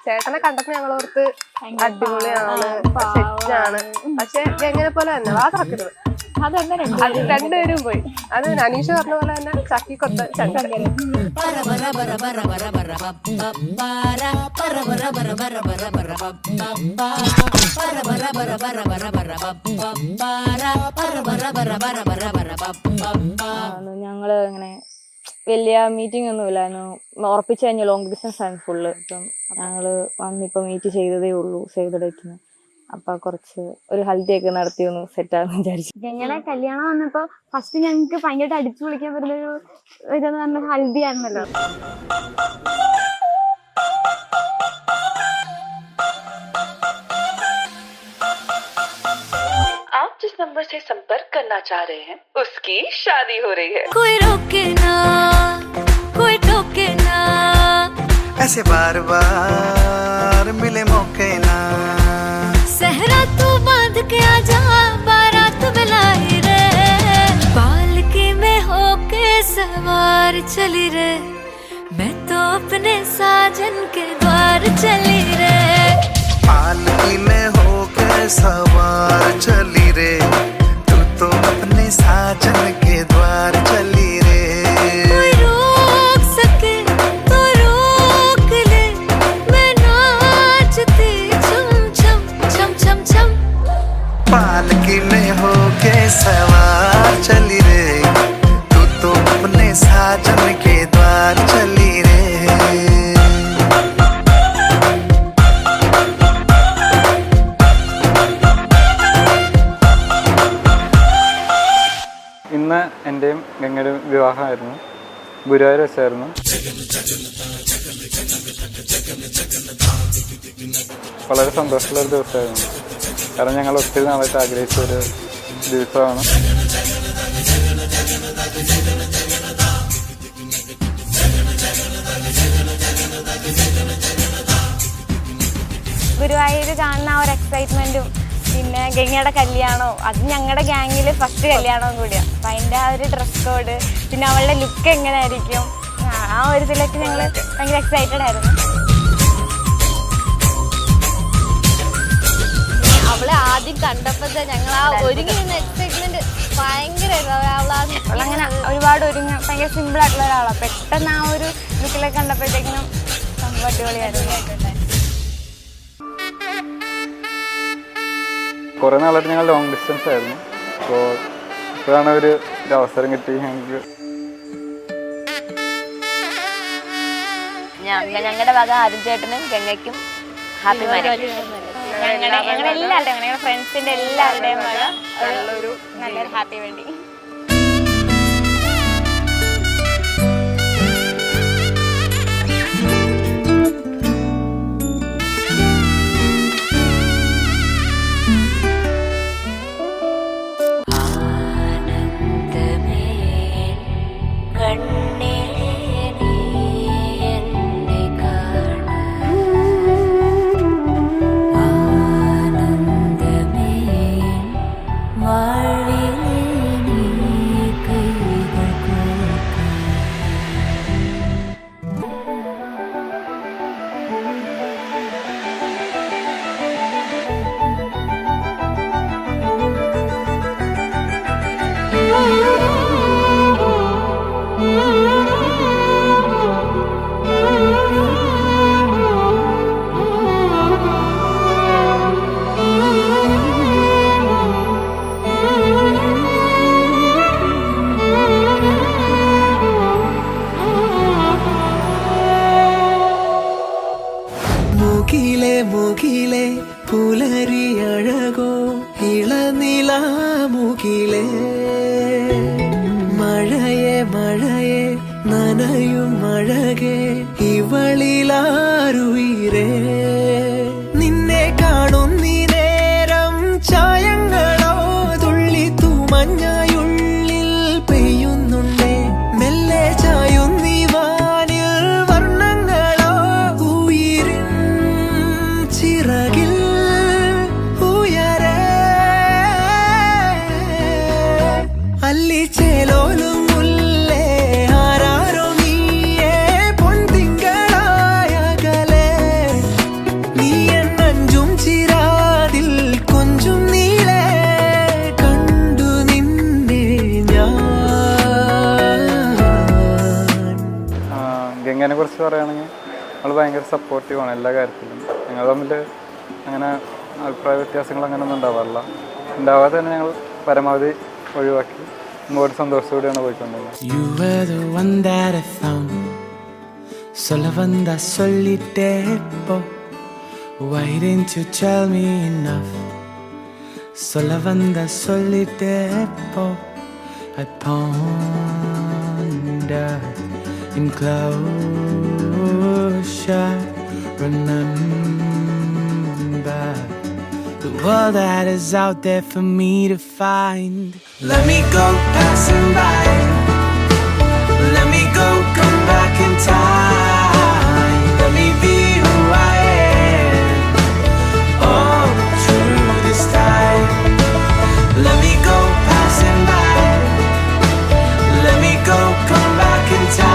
ചേട്ടനെ കണ്ടപ്പോ ഞങ്ങളോർത്ത് അടിപൊളിയാണ്, സെറ്റാണ്. പക്ഷെ എങ്ങനെ പോലെ തന്നെ വാ തുറക്കരുത്, അത് രണ്ടുപേരും പോയി. അത് അനീഷ പറഞ്ഞ പോലെ തന്നെ ചക്കിക്കൊത്ത ചങ്കര. ഞങ്ങള് ഇങ്ങനെ വലിയ മീറ്റിംഗ് ഒന്നും ഇല്ലായിരുന്നു, ഉറപ്പിച്ചു കഴിഞ്ഞ ലോങ് ഡിസ്റ്റൻസ് ആണ് ഫുള്ള്. ഇപ്പം ഞങ്ങള് വന്നിപ്പോ മീറ്റ് ചെയ്തതേ ഉള്ളൂ സേവ് ദ ഡേറ്റിന്. അപ്പൊ കുറച്ച് ഒരു ഹൽദി ഒക്കെ നടത്തി ഒന്ന് സെറ്റ് ആണെന്ന് വിചാരിച്ചു. ഞങ്ങളുടെ കല്യാണം വന്നപ്പോ ഫസ്റ്റ് ഞങ്ങൾക്ക് ഭയങ്കരമായിട്ട് അടിച്ചു വിളിക്കാൻ പറ്റുന്നൊരു ഇതെന്ന് പറഞ്ഞ ഹൽദി ആണല്ലോ. आप जिस नंबर से संपर्क करना चाह रहे हैं उसकी शादी हो रही है। कोई रोके ना कोई टोके ना, ऐसे बार बार मिले मौके ना। सहरा तू बांध के आजा बारात बुलाई रे, पालकी में होके सवार चली रे, मैं तो अपने साजन के द्वार चली रे। पालकी में होके सवार चली रे, तू तो अपने साजन के द्वार चली रे। कोई रोक सके तो रोक ले, मैं नाचती छम छम छम छम छम। पालकी में होके सवार चली रे, तू तो अपने साजन के द्वार चली रे। ഇന്ന് എൻ്റെയും ഗംഗയുടെയും വിവാഹമായിരുന്നു. ഗുരുവായൂർ വെച്ചായിരുന്നു. വളരെ സന്തോഷമുള്ളൊരു ദിവസമായിരുന്നു. കാരണം ഞങ്ങൾ ഒത്തിരി നാളായിട്ട് ആഗ്രഹിച്ച ഒരു ദിവസമാണ്. ഗുരുവായൂർ കാണുന്ന ആ ഒരു എക്സൈറ്റ്മെന്റും പിന്നെ ഗംഗയുടെ കല്യാണവും, അത് ഞങ്ങളുടെ ഗ്യാങ്ങിൽ ഫസ്റ്റ് കല്യാണവും കൂടിയാണ്. അപ്പം അതിൻ്റെ ആ ഒരു ഡ്രസ് കോഡ്, പിന്നെ അവളുടെ ലുക്ക് എങ്ങനെ ആയിരിക്കും, ആ ഒരു ഇതിലൊക്കെ ഞങ്ങൾ ഭയങ്കര എക്സൈറ്റഡ് ആയിരുന്നു. അവളെ ആദ്യം കണ്ടപ്പോ ഞങ്ങൾ ആ ഒരുങ്ങി നിന്ന എക്സൈറ്റ്മെന്റ് ഭയങ്കരമായിരുന്നു. അവളങ്ങനെ ഒരുപാട് ഭയങ്കര സിമ്പിൾ ആയിട്ടുള്ള ഒരാളാണ്. പെട്ടെന്ന് ആ ഒരു ലുക്കിലൊക്കെ കണ്ടപ്പോഴത്തേക്കിനും സംഭവം അടിപൊളിയായിരുന്നു. കുറേ നാളായിട്ട് ഞങ്ങൾ ലോങ് ഡിസ്റ്റൻസ് ആയിരുന്നു. അപ്പോൾ ഇപ്പോഴാണ് ഒരു അവസരം കിട്ടി ഞങ്ങൾക്ക്. ഞങ്ങളുടെ വക അരുൺ ചേട്ടനും ഗംഗയ്ക്കും ഹാപ്പി മാരേജ്. ഞങ്ങളുടെ ഫ്രണ്ട്സിന്റെ എല്ലാവരുടെയും നല്ലൊരു ഹാപ്പി വേണ്ടി. മുകിലെ പുലരി അഴകോ ഇളനിലാമുകിലേ, മഴയെ നനയും അഴകേ ഇവളിലാരുയിരേ. നിന്നെ കാണുന്നീ നേരം ചായങ്ങളോ തുള്ളി തൂമഞ്ഞായുള്ളിൽ പെയ്യുന്നുണ്ടേ, മെല്ലെ ചായുന്നീ വാനിൽ വർണ്ണങ്ങളോ ഉയിരിൻ ചിറകിൽ ഉയരേ. അല്ലിച്ചേലോലും മുല്ലേ ആരാരോ നീയേ പൊൻതിങ്കളായകലേ, ഗംഗേനെ കുറിച്ച് പറയുകയാണെങ്കിൽ നമ്മൾ ഭയങ്കര സപ്പോർട്ടീവാണ് എല്ലാ കാര്യത്തിലും. ഞങ്ങൾ തമ്മിൽ അങ്ങനെ അഭിപ്രായ വ്യത്യാസങ്ങൾ അങ്ങനെയൊന്നും ഉണ്ടാവാറില്ല. ഉണ്ടാവാതെ തന്നെ ഞങ്ങൾ പരമാവധി ഒഴിവാക്കി മുമ്പോട്ട് സന്തോഷത്തോടെയാണ് പോയിക്കൊണ്ടിരുന്നത്. You were the one that I found. Solo banda solitepo. Why didn't you tell me enough? Solo banda solitepo. I ponder in closure. Remember the world that is out there for me to find. Let me go passing by. Let me go, come back in time. Let me be who I am. Oh, through this time. Let me go passing by. Let me go, come back in time.